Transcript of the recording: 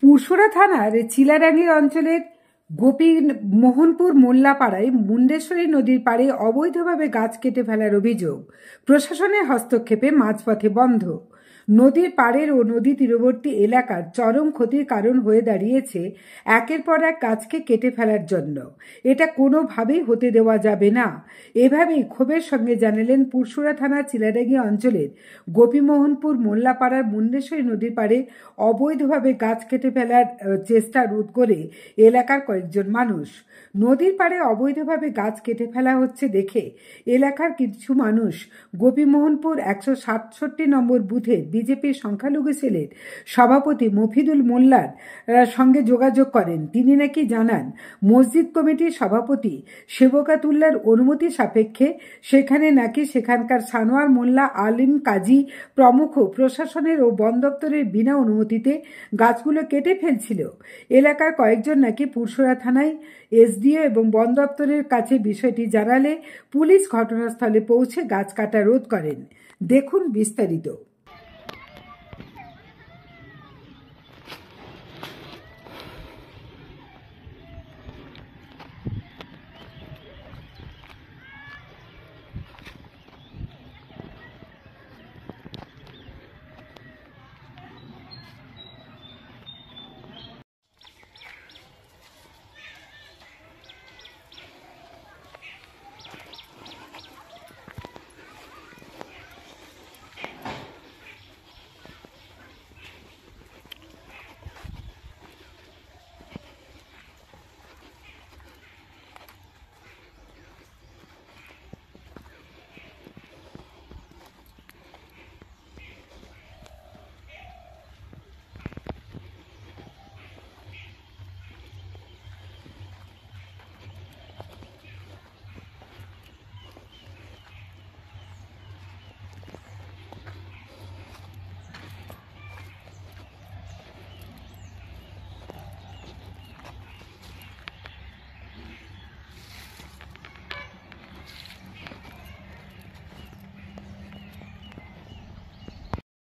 পুরসুরা থানার চিলাডাঙ্গি অঞ্চলের গোপীমোহনপুর মোল্লাপাড়ায় মুন্ডেশ্বরী নদীর পাড়ে অবৈধভাবে গাছ কেটে ফেলার অভিযোগ। প্রশাসনের হস্তক্ষেপে মাঝপথে বন্ধ। নদীর পাড়ের ও নদী তীরবর্তী এলাকার চরম ক্ষতির কারণ হয়ে দাঁড়িয়েছে একের পর এক গাছকে কেটে ফেলার জন্য। এটা কোনোভাবেই হতে দেওয়া যাবে না। এভাবেই ক্ষোভের সঙ্গে জানালেন পুরসুরা থানার চিলাডাঙ্গি অঞ্চলের গোপীমোহনপুর মোল্লাপাড়ার মুন্ডেশ্বরী নদীর পাড়ে অবৈধভাবে গাছ কেটে ফেলার চেষ্টা রোধ করে এলাকার কয়েকজন মানুষ। নদীর পাড়ে অবৈধভাবে গাছ কেটে ফেলা হচ্ছে দেখে এলাকার কিছু মানুষ গোপীমোহনপুর 167 নম্বর বুথে বিজেপির সংখ্যালঘু সেলের সভাপতি মফিদুল মোল্লার সঙ্গে যোগাযোগ করেন। তিনি নাকি জানান, মসজিদ কমিটির সভাপতি সেবকাতুল্লার অনুমতি সাপেক্ষে সেখানকার সানোয়ার মোল্লা, আলিম কাজী প্রমুখ প্রশাসনের ও বন দপ্তরের বিনা অনুমতিতে গাছগুলো কেটে ফেলছিল। এলাকার কয়েকজন নাকি পুরসুরা থানায় এসডিও এবং বন দপ্তরের কাছে বিষয়টি জানালে পুলিশ ঘটনাস্থলে পৌঁছে গাছ কাটা রোধ করেন। দেখুন বিস্তারিত।